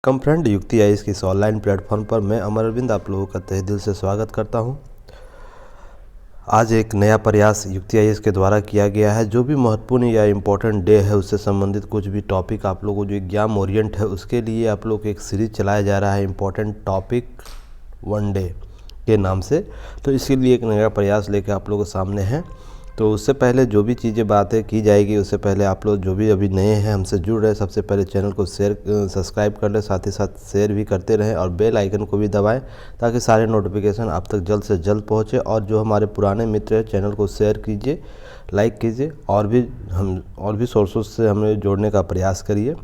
Friend युक्ति IAS की इस ऑनलाइन प्लेटफॉर्म पर मैं अमर अरविंद आप लोगों का तहे दिल से स्वागत करता हूं। आज एक नया प्रयास युक्ति आईएएस के द्वारा किया गया है। जो भी महत्वपूर्ण या इम्पोर्टेंट डे है उससे संबंधित कुछ भी टॉपिक आप लोगों को जो एग्जाम ओरिएंट है उसके लिए आप लोग को एक सीरीज चलाया जा रहा है इम्पोर्टेंट टॉपिक वन डे के नाम से। तो इसके लिए एक नया प्रयास लेकर आप लोगों के सामने है। तो उससे पहले जो भी चीज़ें बातें की जाएगी उससे पहले आप लोग जो भी अभी नए हैं हमसे जुड़ रहे हैं सबसे पहले चैनल को सब्सक्राइब कर लें, साथ ही साथ शेयर भी करते रहें और बेल आइकन को भी दबाएं ताकि सारे नोटिफिकेशन आप तक जल्द से जल्द पहुंचे। और जो हमारे पुराने मित्र हैं चैनल को शेयर कीजिए, लाइक कीजिए और भी सोर्सों से हमें जोड़ने का प्रयास करिए।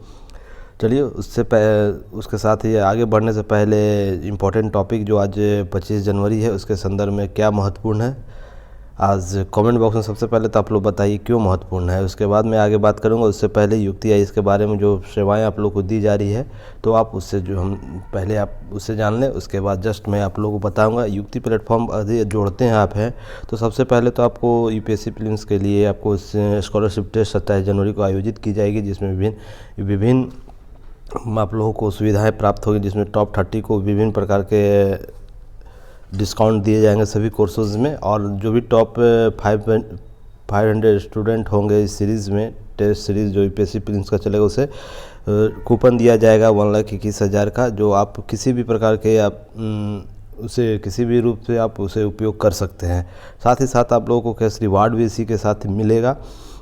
चलिए उसके साथ ही आगे बढ़ने से पहले इम्पोर्टेंट टॉपिक जो आज 25 जनवरी है उसके संदर्भ में क्या महत्वपूर्ण है आज कमेंट बॉक्स में सबसे पहले तो आप लोग बताइए क्यों महत्वपूर्ण है। उसके बाद मैं आगे बात करूंगा। उससे पहले युक्ति आईएएस के बारे में जो सेवाएं आप लोग को दी जा रही है तो आप उससे आप उससे जान लें। उसके बाद जस्ट मैं आप लोगों को बताऊंगा युक्ति प्लेटफॉर्म यदि जोड़ते हैं आप हैं तो सबसे पहले तो आपको यूपीएससी प्रीलिम्स के लिए आपको स्कॉलरशिप टेस्ट 27 जनवरी को आयोजित की जाएगी जिसमें विभिन्न आप लोगों को सुविधाएँ प्राप्त होगी, जिसमें टॉप 30 को विभिन्न प्रकार के डिस्काउंट दिए जाएंगे सभी कोर्सेज में। और जो भी टॉप 500 स्टूडेंट होंगे इस सीरीज़ में टेस्ट सीरीज़ जो यूपीएससी प्रीलिम्स का चलेगा उसे कूपन दिया जाएगा 1,21,000 का, जो आप किसी भी प्रकार के उसे किसी भी रूप से आप उसे उपयोग कर सकते हैं। साथ ही साथ आप लोगों को कैश रिवार्ड भी इसी के साथ मिलेगा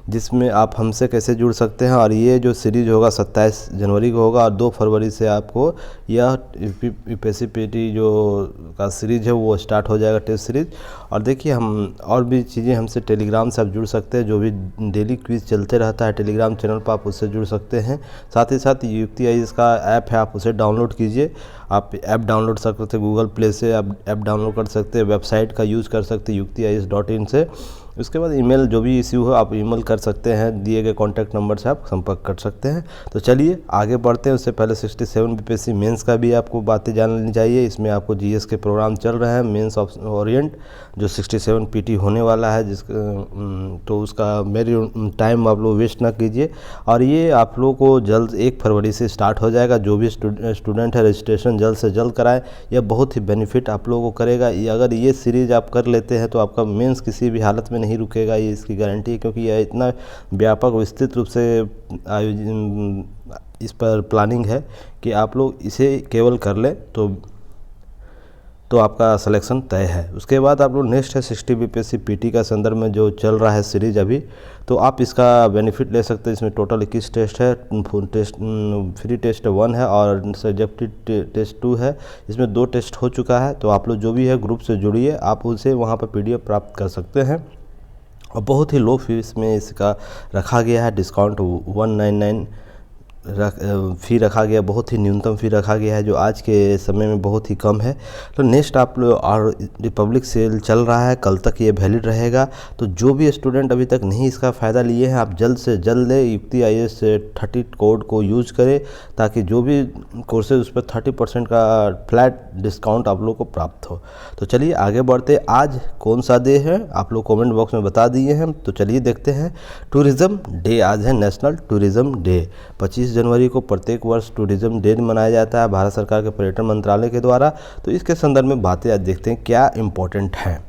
जिसमें आप हमसे कैसे जुड़ सकते हैं। और ये जो सीरीज होगा 27 जनवरी को होगा और 2 फरवरी से आपको यह यूपीएससी पीटी जो का सीरीज है वो स्टार्ट हो जाएगा टेस्ट सीरीज। और देखिए हम और भी चीज़ें हमसे टेलीग्राम से आप जुड़ सकते हैं, जो भी डेली क्विज चलते रहता है टेलीग्राम चैनल पर आप उससे जुड़ सकते हैं। साथ ही साथ युक्ति आईएएस का ऐप है, आप उसे डाउनलोड कीजिए। आप ऐप डाउनलोड कर सकते हैं गूगल प्ले से, आप ऐप डाउनलोड कर सकते हैं, वेबसाइट का यूज़ कर सकते हैं yuktIAS.in से। उसके बाद ईमेल जो भी इश्यू हो आप ईमेल कर सकते हैं, दिए गए कॉन्टैक्ट नंबर से आप संपर्क कर सकते हैं। तो चलिए आगे बढ़ते हैं। उससे पहले 67 बीपीएससी मेंस का भी आपको बातें जान लेनी चाहिए। इसमें आपको जीएस के प्रोग्राम चल रहे हैं मेंस ओरिएंट जो 67 पीटी होने वाला है तो उसका मेरी टाइम आप लोग वेस्ट ना कीजिए। और ये आप लोगों को जल्द 1 फरवरी से स्टार्ट हो जाएगा। जो भी स्टूडेंट है रजिस्ट्रेशन जल्द से जल्द कराएं, यह बहुत ही बेनिफिट आप लोगों को करेगा। अगर ये सीरीज़ आप कर लेते हैं तो आपका मेंस किसी भी हालत में नहीं रुकेगा, ये इसकी गारंटी है, क्योंकि यह इतना व्यापक विस्तृत रूप से इस पर प्लानिंग है कि आप लोग इसे केवल कर लें तो आपका सिलेक्शन तय है। उसके बाद आप लोग नेक्स्ट है 60 बीपीएससी पीटी का संदर्भ में जो चल रहा है सीरीज अभी, तो आप इसका बेनिफिट ले सकते हैं। इसमें टोटल 21 टेस्ट है, फ्री टेस्ट 1 है और सब्जेक्टिव टेस्ट 2 है। इसमें 2 टेस्ट हो चुका है। तो आप लोग जो भी है ग्रुप से जुड़िए, आप उसे वहाँ पर PDF प्राप्त कर सकते हैं। और बहुत ही लो फीस में इसका रखा गया है, डिस्काउंट 199 फ़ी रखा गया, बहुत ही न्यूनतम फ़ी रखा गया है जो आज के समय में बहुत ही कम है। तो नेक्स्ट आप लोग और रिपब्लिक सेल चल रहा है, कल तक ये वैलिड रहेगा। तो जो भी स्टूडेंट अभी तक नहीं इसका फ़ायदा लिए हैं आप जल्द से जल्द युक्ति आईएएस 30 कोड को यूज़ करें ताकि जो भी कोर्सेज उस पर 30% का फ्लैट डिस्काउंट आप लोग को प्राप्त हो। तो चलिए आगे बढ़ते। आज कौन सा डे है आप लोग कमेंट बॉक्स में बता दिए हैं, तो चलिए देखते हैं। टूरिज़्म डे आज है, नेशनल टूरिज़्म डे। 25 जनवरी को प्रत्येक वर्ष टूरिज़्म डे मनाया जाता है भारत सरकार के पर्यटन मंत्रालय के द्वारा। तो इसके संदर्भ में बातें आज देखते हैं क्या इम्पोर्टेंट हैं।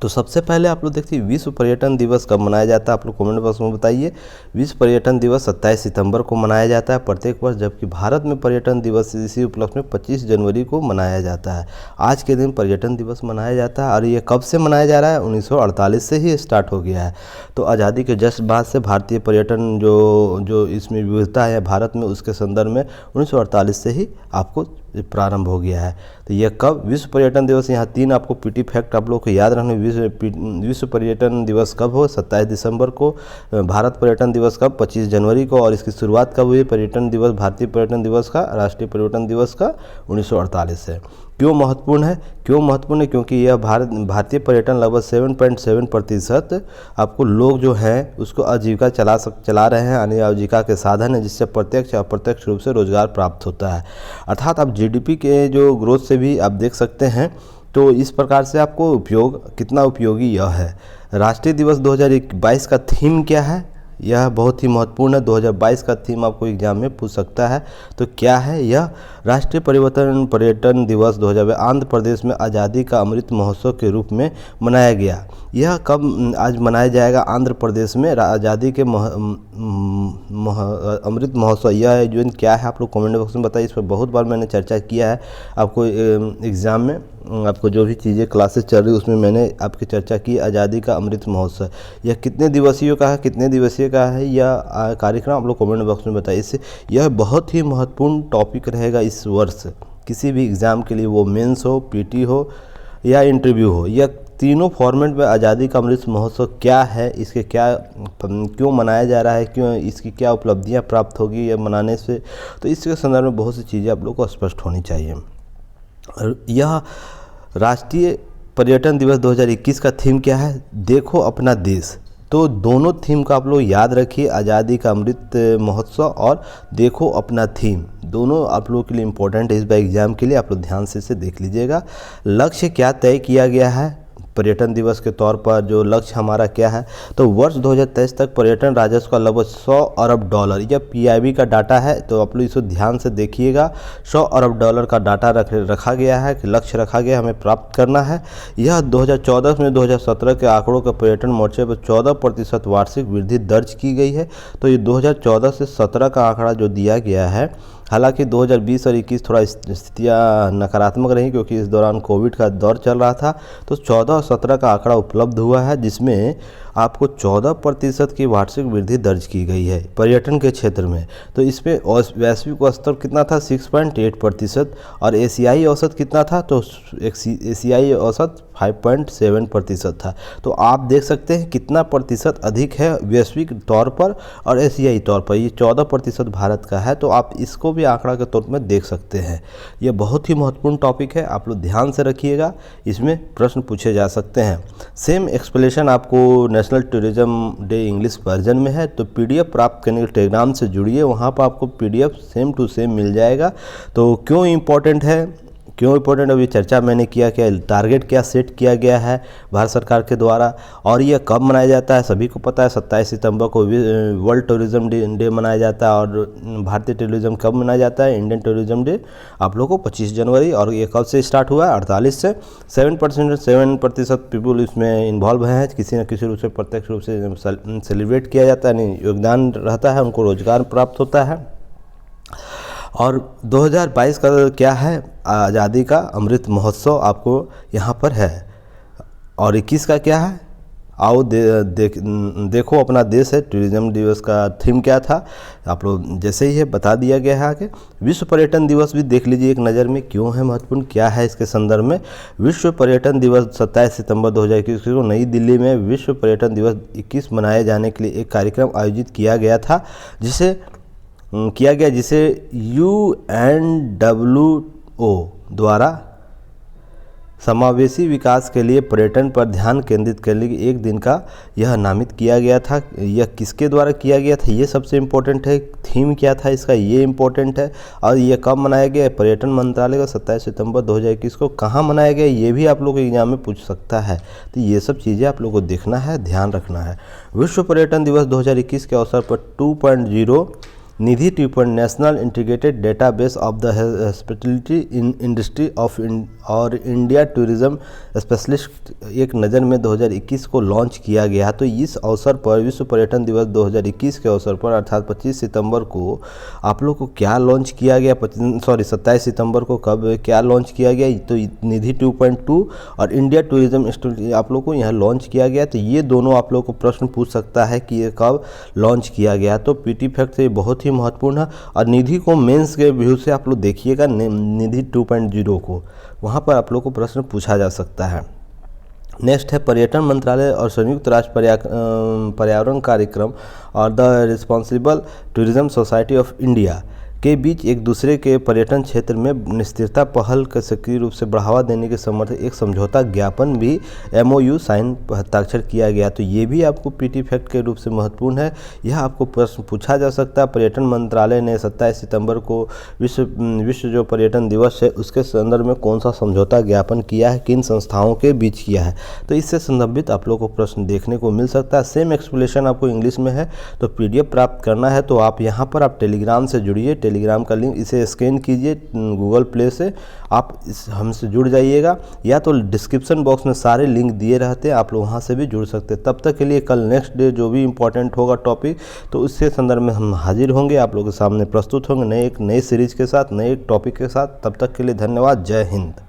तो सबसे पहले आप लोग देखिए विश्व पर्यटन दिवस कब मनाया जाता है, आप लोग कमेंट बॉक्स में बताइए। विश्व पर्यटन दिवस 27 सितंबर को मनाया जाता है प्रत्येक वर्ष, जबकि भारत में पर्यटन दिवस इसी उपलक्ष्य में 25 जनवरी को मनाया जाता है। आज के दिन पर्यटन दिवस मनाया जाता है और ये कब से मनाया जा रहा है, 1948 से ही स्टार्ट हो गया है। तो आज़ादी के जस्ट बाद से भारतीय पर्यटन जो इसमें विविधता है भारत में उसके संदर्भ में 1948 से ही आपको प्रारंभ हो गया है। तो यह कब विश्व पर्यटन दिवस, यहाँ 3 आपको पीटी फैक्ट आप लोग को याद रखना। विश्व पर्यटन दिवस कब हो, 27 दिसंबर को। भारत पर्यटन दिवस कब, 25 जनवरी को। और इसकी शुरुआत कब हुई पर्यटन दिवस, भारतीय पर्यटन दिवस का, राष्ट्रीय पर्यटन दिवस का 1948 से। क्यों महत्वपूर्ण है, क्योंकि यह भारतीय पर्यटन लगभग 7.7% आपको लोग जो हैं उसको आजीविका चला रहे हैं, यानी आजीविका के साधन है, जिससे प्रत्यक्ष अप्रत्यक्ष रूप से रोजगार प्राप्त होता है। अर्थात आप जीडीपी के जो ग्रोथ से भी आप देख सकते हैं। तो इस प्रकार से आपको कितना उपयोगी यह है। राष्ट्रीय दिवस 2022 का थीम क्या है, यह बहुत ही महत्वपूर्ण है। 2022 का थीम आपको एग्जाम में पूछ सकता है। तो क्या है यह? राष्ट्रीय पर्यटन दिवस 2022 आंध्र प्रदेश में आज़ादी का अमृत महोत्सव के रूप में मनाया गया। यह कब आज मनाया जाएगा? आंध्र प्रदेश में आज़ादी के अमृत महोत्सव। यह आयोजन क्या है? आप लोग कमेंट बॉक्स में बताइए। इस पर बहुत बार मैंने चर्चा किया है। आपको एग्ज़ाम में आपको जो भी चीज़ें क्लासेस चल रही उसमें मैंने आपकी चर्चा की। आज़ादी का अमृत महोत्सव यह कितने दिवसीय का है, कितने दिवसीय का है यह कार्यक्रम? आप लोग कमेंट बॉक्स में बताइए। इससे यह बहुत ही महत्वपूर्ण टॉपिक रहेगा इस वर्ष किसी भी एग्ज़ाम के लिए, वो मेंस हो, पीटी हो या इंटरव्यू हो। यह तीनों फॉर्मेट में आज़ादी का अमृत महोत्सव क्या है, इसके क्या क्यों मनाया जा रहा है, क्यों इसकी क्या उपलब्धियां प्राप्त होगी यह मनाने से, तो इसके संदर्भ में बहुत सी चीज़ें आप लोग को स्पष्ट होनी चाहिए। यह राष्ट्रीय पर्यटन दिवस 2021 का थीम क्या है? देखो अपना देश। तो दोनों थीम का आप लोग याद रखिए, आज़ादी का अमृत महोत्सव और देखो अपना थीम, दोनों आप लोगों के लिए इम्पोर्टेंट है इस बार एग्जाम के लिए। आप लोग ध्यान से इसे देख लीजिएगा। लक्ष्य क्या तय किया गया है पर्यटन दिवस के तौर पर? जो लक्ष्य हमारा क्या है, तो वर्ष 2023 तक पर्यटन राजस्व का लगभग 100 अरब डॉलर, यह पीआईबी का डाटा है, तो आप लोग इसको ध्यान से देखिएगा। 100 अरब डॉलर का डाटा रखा गया है, कि लक्ष्य रखा गया हमें प्राप्त करना है। यह 2014 में 2017 के आंकड़ों के पर्यटन मोर्चे पर 14% वार्षिक वृद्धि दर्ज की गई है। तो ये 2014 से 17 का आंकड़ा जो दिया गया है, हालांकि 2020 और 21 थोड़ा स्थितियाँ नकारात्मक रही क्योंकि इस दौरान कोविड का दौर चल रहा था। तो 14 और 17 का आंकड़ा उपलब्ध हुआ है, जिसमें आपको 14% की वार्षिक वृद्धि दर्ज की गई है पर्यटन के क्षेत्र में। तो इसमें वैश्विक स्तर कितना था? 6.8%। और एशियाई औसत कितना था? तो एशियाई औसत 5.7% था। तो आप देख सकते हैं कितना प्रतिशत अधिक है वैश्विक तौर पर और एशियाई तौर पर। ये 14% भारत का है, तो आप इसको भी आंकड़ा के तौर में देख सकते हैं। ये बहुत ही महत्वपूर्ण टॉपिक है, आप लोग ध्यान से रखिएगा, इसमें प्रश्न पूछे जा सकते हैं। सेम एक्सप्लेनेशन आपको national tourism day English version में है, तो पीडीएफ प्राप्त करने के टेलीग्राम से जुड़िए, वहाँ पर आपको पीडीएफ सेम टू सेम मिल जाएगा। तो क्यों इम्पोर्टेंट है, क्यों इम्पोर्टेंट, अभी चर्चा मैंने किया, क्या टारगेट क्या सेट किया गया है भारत सरकार के द्वारा, और यह कब मनाया जाता है सभी को पता है। 27 सितंबर को वर्ल्ड टूरिज्म डे मनाया जाता है। और भारतीय टूरिज्म कब मनाया जाता है? इंडियन टूरिज्म डे आप लोगों को 25 जनवरी। और ये कब से स्टार्ट हुआ है? 48 से। 7% पीपल इसमें इन्वॉल्व हैं, किसी न किसी रूप से प्रत्यक्ष रूप से सेलिब्रेट किया जाता है, यानी योगदान रहता है, उनको रोजगार प्राप्त होता है। और 2022 का क्या है? आज़ादी का अमृत महोत्सव आपको यहाँ पर है। और 21 का क्या है? आओ देखो अपना देश है। टूरिज्म दिवस का थीम क्या था? आप लोग जैसे ही है बता दिया गया है आगे। विश्व पर्यटन दिवस भी देख लीजिए एक नज़र में, क्यों है महत्वपूर्ण, क्या है इसके संदर्भ में। विश्व पर्यटन दिवस 27 सितंबर 2021 को नई दिल्ली में विश्व पर्यटन दिवस 21 मनाए जाने के लिए एक कार्यक्रम आयोजित किया गया, जिसे UNWO द्वारा समावेशी विकास के लिए पर्यटन पर ध्यान केंद्रित करने के लिए एक दिन का यह नामित किया गया था। यह किसके द्वारा किया गया था, ये सबसे इम्पोर्टेंट है। थीम क्या था इसका, ये इम्पोर्टेंट है। और ये कब मनाया गया? पर्यटन मंत्रालय का 27 सितंबर 2021 को। कहाँ मनाया गया ये भी आप लोग एग्जाम में पूछ सकता है। तो ये सब चीज़ें आप लोग को देखना है, ध्यान रखना है। विश्व पर्यटन दिवस 2021 के अवसर पर 2.0 निधि 2. National integrated database of the hospitality industry of और इंडिया टूरिज्म स्पेशलिस्ट एक नज़र में 2021 को लॉन्च किया गया। तो इस अवसर पर विश्व पर्यटन दिवस 2021 के अवसर पर अर्थात 25 सितंबर को आप लोग को क्या लॉन्च किया गया? 27 सितंबर को कब क्या लॉन्च किया गया? तो निधि 2.2 और इंडिया टूरिज्म इंस्टीट्यूट आप लोग को यहाँ लॉन्च किया गया। तो ये दोनों आप लोग को प्रश्न पूछ सकता है कि ये कब लॉन्च किया गया। तो पीटी फैक्ट से बहुत ही महत्वपूर्ण है। और निधि को मेंस के व्यू से आप लोग देखिएगा, निधि 2.0 को, वहाँ पर आप लोग को प्रश्न पूछा जा सकता है। नेक्स्ट है पर्यटन मंत्रालय और संयुक्त राष्ट्र पर्यावरण कार्यक्रम और the responsible tourism society of India के बीच एक दूसरे के पर्यटन क्षेत्र में निस्तीर्ता पहल का सक्रिय रूप से बढ़ावा देने के समर्थन एक समझौता ज्ञापन भी MOU साइन हस्ताक्षर किया गया। तो ये भी आपको PT फैक्ट के रूप से महत्वपूर्ण है। यह आपको प्रश्न पूछा जा सकता है। पर्यटन मंत्रालय ने 27 सितंबर को विश्व जो पर्यटन दिवस है उसके संदर्भ में कौन सा समझौता ज्ञापन किया है, किन संस्थाओं के बीच किया है। तो इससे संबंधित आप लोगों को प्रश्न देखने को मिल सकता है। सेम एक्सप्लेनेशन आपको इंग्लिश में है। तो PDF प्राप्त करना है तो आप यहाँ पर आप टेलीग्राम से जुड़िए। टेलीग्राम का लिंक इसे स्कैन कीजिए गूगल प्ले से, आप हमसे जुड़ जाइएगा, या तो डिस्क्रिप्शन बॉक्स में सारे लिंक दिए रहते हैं, आप लोग वहाँ से भी जुड़ सकते हैं। तब तक के लिए कल नेक्स्ट डे जो भी इंपॉर्टेंट होगा टॉपिक, तो उसके संदर्भ में हम हाजिर होंगे, आप लोगों के सामने प्रस्तुत होंगे एक नई सीरीज के साथ, नए टॉपिक के साथ। तब तक के लिए धन्यवाद। जय हिंद।